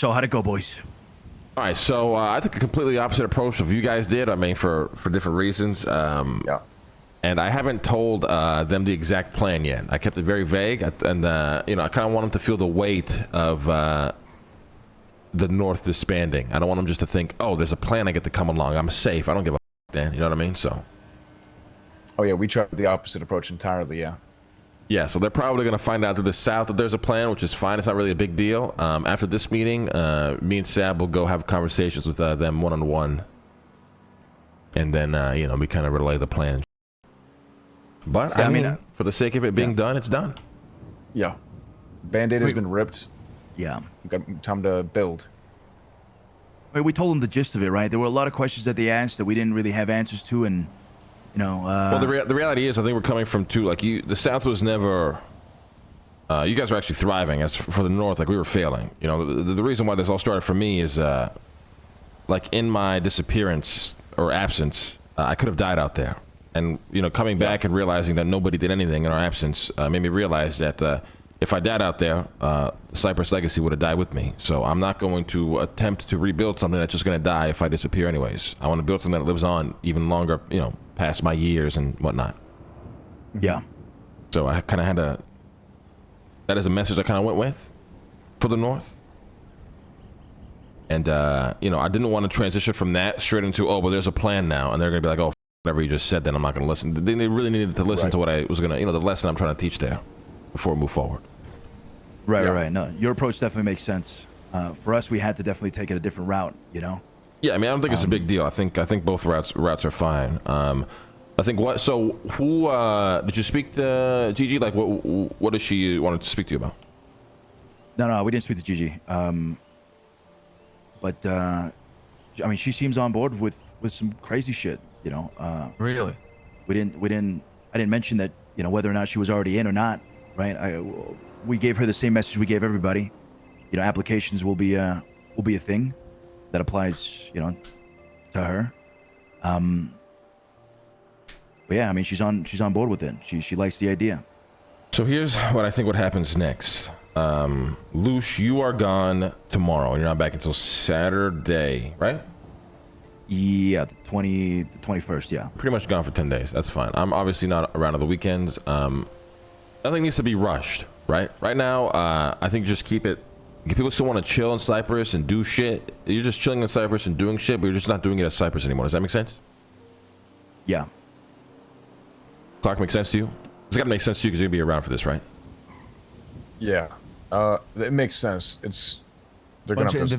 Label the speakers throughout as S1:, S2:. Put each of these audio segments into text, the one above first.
S1: So how'd it go, boys?
S2: All right, so I took a completely opposite approach of you guys did. I mean, for different reasons.
S3: Yeah.
S2: And I haven't told them the exact plan yet. I kept it very vague, and you know, I kind of want them to feel the weight of the North disbanding. I don't want them just to think, oh, there's a plan. I get to come along. I'm safe. I don't give a then. You know what I mean? So.
S3: Oh yeah, we tried the opposite approach entirely. Yeah.
S2: Yeah, so they're probably going to find out through the South that there's a plan, which is fine. It's not really a big deal. After this meeting, me and Sab will go have conversations with them one-on-one. And then, you know, we kind of relay the plan. But, yeah, I mean, for the sake of it being done, it's done.
S3: Yeah. Band-Aid has been ripped.
S1: Yeah.
S3: We've got time to build.
S1: We told them the gist of it, right? There were a lot of questions that they asked that we didn't really have answers to, and... You know,
S2: well, the reality is, I think we're coming from two. Like the South was never. You guys were actually thriving. As for the North, like we were failing. You know, the reason why this all started for me is, like in my disappearance or absence, I could have died out there. And you know, coming back and realizing that nobody did anything in our absence made me realize that if I died out there, the Cypress legacy would have died with me. So I'm not going to attempt to rebuild something that's just going to die if I disappear anyways. I want to build something that lives on even longer. You know. Past my years and whatnot.
S1: Yeah.
S2: So I kind of had to. That is a message I kind of went with for the North. And, you know, I didn't want to transition from that straight into, oh, well, there's a plan now. And they're going to be like, oh, whatever you just said, then I'm not going to listen. They really needed to listen to what I was going to, you know, the lesson I'm trying to teach there before we move forward.
S1: Right, right. No, your approach definitely makes sense. For us, we had to definitely take it a different route, you know?
S2: Yeah, I mean, I don't think it's a big deal. I think both routes are fine. I think what. So, who did you speak to, Gigi? Like, what does she want to speak to you about?
S1: No, we didn't speak to Gigi. But I mean, she seems on board with some crazy shit. You know.
S4: Really?
S1: I didn't mention that. You know, whether or not she was already in or not. Right. We gave her the same message we gave everybody. You know, applications will be a thing that applies, you know, to her. But yeah, I mean, she's on board with it. She likes the idea.
S2: So here's what I think what happens next. Luce, you are gone tomorrow. You're not back until Saturday, right?
S1: Yeah, the 21st, yeah.
S2: Pretty much gone for 10 days. That's fine. I'm obviously not around on the weekends. Nothing needs to be rushed, right? Right now, I think just keep it. People still want to chill in Cypress and do shit. You're just chilling in Cypress and doing shit, but you're just not doing it at Cypress anymore. Does that make sense?
S1: Yeah.
S2: Clark, make sense to you? It's got to make sense to you because you're going to be around for this, right?
S3: Yeah. It makes sense. They're going to have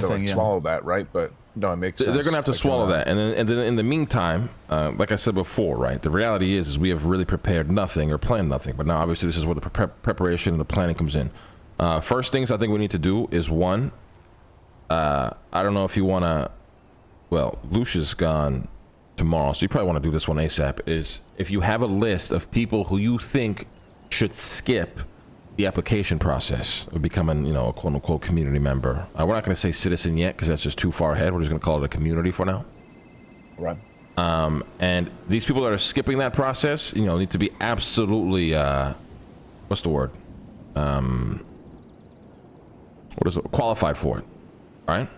S3: to like, swallow that, right? But no, it makes sense.
S2: They're going to have to swallow that. And then in the meantime, like I said before, right? The reality is we have really prepared nothing or planned nothing. But now, obviously, this is where the preparation and the planning comes in. First things I think we need to do is one, I don't know if you want to, well, Lucia's gone tomorrow, so you probably want to do this one ASAP, is if you have a list of people who you think should skip the application process of becoming, you know, a quote unquote community member. We're not going to say citizen yet because that's just too far ahead. We're just going to call it a community for now.
S3: Right.
S2: And these people that are skipping that process, you know, need to be absolutely, what's the word? What is it? Qualified for it, all right?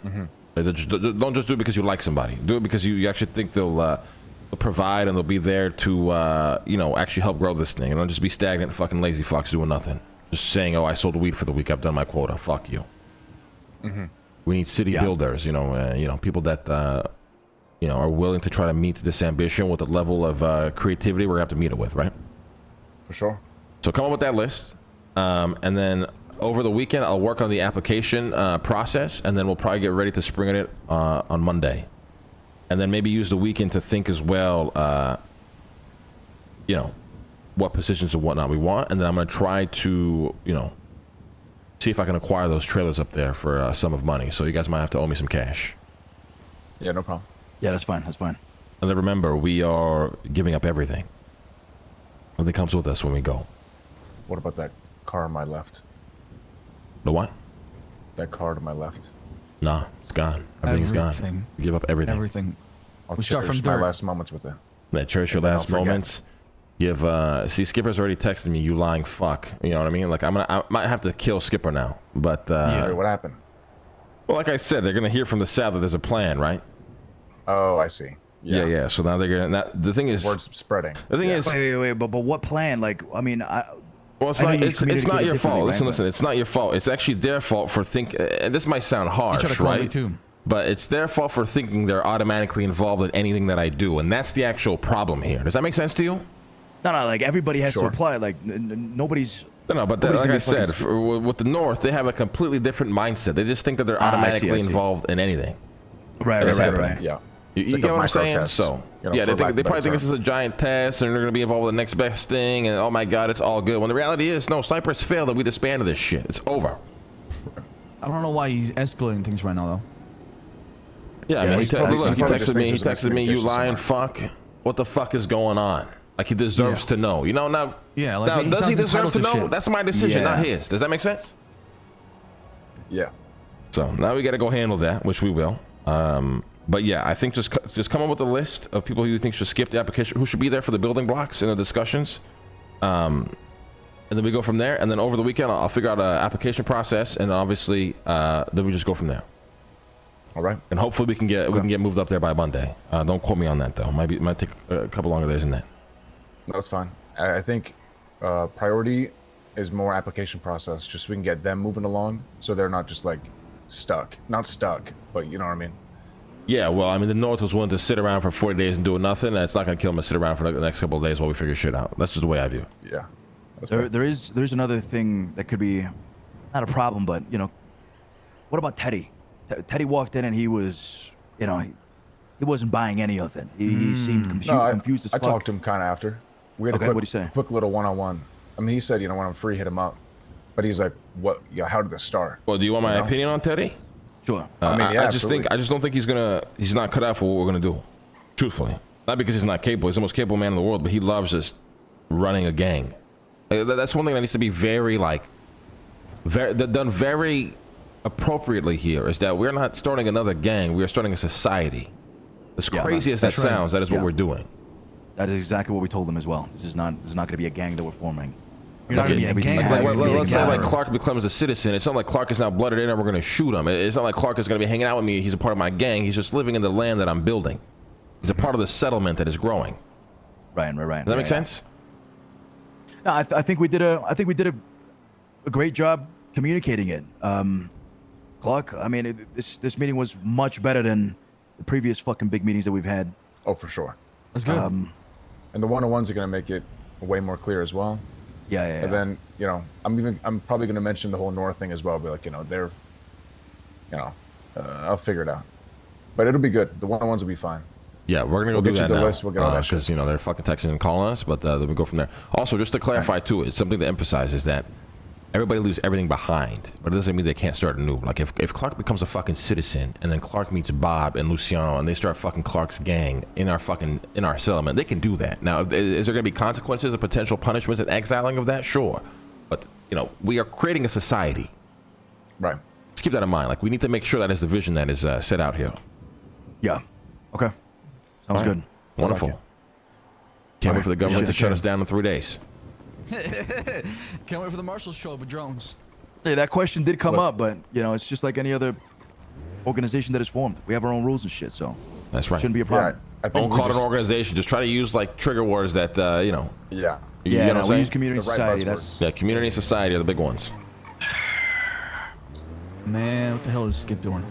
S2: Don't just do it because you like somebody. Do it because you actually think they'll provide and they'll be there to, you know, actually help grow this thing. And don't just be stagnant fucking lazy fucks doing nothing. Just saying, oh, I sold weed for the week. I've done my quota. Fuck you. We need city builders, you know, people that, you know, are willing to try to meet this ambition with a level of creativity we're going to have to meet it with, right?
S3: For sure.
S2: So come up with that list. And then over the weekend, I'll work on the application process, and then we'll probably get ready to spring it on Monday. And then maybe use the weekend to think as well, you know, what positions and whatnot we want. And then I'm going to try to, you know, see if I can acquire those trailers up there for a sum of money. So you guys might have to owe me some cash.
S3: Yeah, no problem.
S1: Yeah, that's fine. That's fine.
S2: And then remember, we are giving up everything. Nothing comes with us when we go.
S3: What about that car on my left?
S2: The what?
S3: That car to my left.
S2: Nah, it's gone. Everything's gone. We give up everything.
S4: Everything.
S3: We start from my last moments with it.
S2: Yeah, cherish your last moments. Give see, Skipper's already texted me, you lying fuck. You know what I mean? Like I might have to kill Skipper now. But
S3: yeah, what happened?
S2: Well, like I said, they're gonna hear from the south that there's a plan, right?
S3: Oh, I see.
S2: Yeah. So now they're gonna. The thing is,
S3: word's spreading.
S2: The thing is,
S1: wait, but what plan? Like, I mean,
S2: well, it's not your fault. Listen, it's not your fault. It's actually their fault for thinking. And this might sound harsh, right?
S4: Too.
S2: But it's their fault for thinking they're automatically involved in anything that I do, and that's the actual problem here. Does that make sense to you?
S1: No, like everybody has to apply. Like nobody's.
S2: No, but like I said, with the North, they have a completely different mindset. They just think that they're automatically involved in anything.
S1: Right.
S3: Yeah.
S2: You get what I'm saying?
S3: Test,
S2: so,
S3: they
S2: probably think this is a giant test, and they're going to be involved with the next best thing, and oh my God, it's all good. When the reality is, no, Cypress failed, and we disbanded this shit. It's over.
S4: I don't know why he's escalating things right now, though.
S2: Yeah, I mean, he texted me, you lying fuck. What the fuck is going on? Like, he deserves to know. You know, now,
S4: like,
S2: does he deserve to know?
S4: Shit.
S2: That's my decision, not his. Does that make sense?
S3: Yeah.
S2: So, now we got to go handle that, which we will. But yeah, I think just come up with a list of people who you think should skip the application, who should be there for the building blocks and the discussions. And then we go from there. And then over the weekend, I'll figure out an application process, and obviously, then we just go from there.
S3: All right.
S2: And hopefully we can get moved up there by Monday. Don't quote me on that though. Might take a couple longer days than that.
S3: That's fine. I think priority is more application process, just so we can get them moving along, so they're not just like stuck. Not stuck, but you know what I mean.
S2: Yeah, well, I mean, the North was willing to sit around for 40 days and do nothing. That's not going to kill them to sit around for the next couple of days while we figure shit out. That's just the way I view it.
S3: Yeah.
S1: There's another thing that could be not a problem, but what about Teddy? Teddy walked in and he was, he wasn't buying any of it. He seemed confused as fuck.
S3: I talked to him kind of after. We had a quick little one-on-one. I mean, he said, when I'm free, hit him up. But he's like, what? Yeah, how did this start?
S2: Well, do you want my opinion on Teddy?
S1: Sure.
S3: I mean, yeah,
S2: I just don't think he's not cut out for what we're gonna do. Truthfully, not because he's not capable. He's the most capable man in the world, but he loves just running a gang. That's one thing that needs to be done very appropriately here. Is that we're not starting another gang. We are starting a society. As crazy as that sounds, that is what we're doing.
S1: That is exactly what we told them as well. This is not going to be a gang that we're forming.
S4: You're not going to be a gang.
S2: Let's say like Clark becomes a citizen. It's not like Clark is now blooded in and we're going to shoot him. It's not like Clark is going to be hanging out with me. He's a part of my gang. He's just living in the land that I'm building. He's a part of the settlement that is growing.
S1: Right.
S2: Does that make sense?
S1: No, I think we did a great job communicating it. Clark, I mean, this meeting was much better than the previous fucking big meetings that we've had.
S3: Oh, for sure.
S4: That's good.
S3: And the one-on-ones are going to make it way more clear as well.
S1: Yeah.
S3: And then, I'm probably going to mention the whole North thing as well. Be like, they're, I'll figure it out. But it'll be good. The one-on-ones will be fine.
S2: Yeah, we're gonna go do that now.
S3: We'll get all that
S2: because they're fucking texting and calling us. But then we go from there. Also, just to clarify too, it's something to emphasize is that everybody leaves everything behind, but it doesn't mean they can't start anew. Like if Clark becomes a fucking citizen, and then Clark meets Bob and Luciano, and they start fucking Clark's gang in our settlement, they can do that. Now, is there gonna be consequences and potential punishments and exiling of that? Sure, but we are creating a society.
S3: Right.
S2: Let's keep that in mind. Like we need to make sure that is the vision that is set out here.
S1: Yeah. Okay. Sounds good.
S2: Wonderful. Can't wait for the government to shut us down in 3 days.
S4: Can't wait for the Marshall show with drones.
S1: Hey, that question did come up, but it's just like any other organization that is formed. We have our own rules and shit, so
S2: that's right.
S1: Shouldn't be a problem.
S3: I think
S2: don't call it an organization. Just try to use like trigger words that
S3: Yeah.
S2: You know what I'm
S1: we
S2: saying?
S1: use community
S3: The right
S1: society.
S3: buzzwords.
S1: That's
S2: Community and society are the big ones.
S4: Man, what the hell is Skip doing?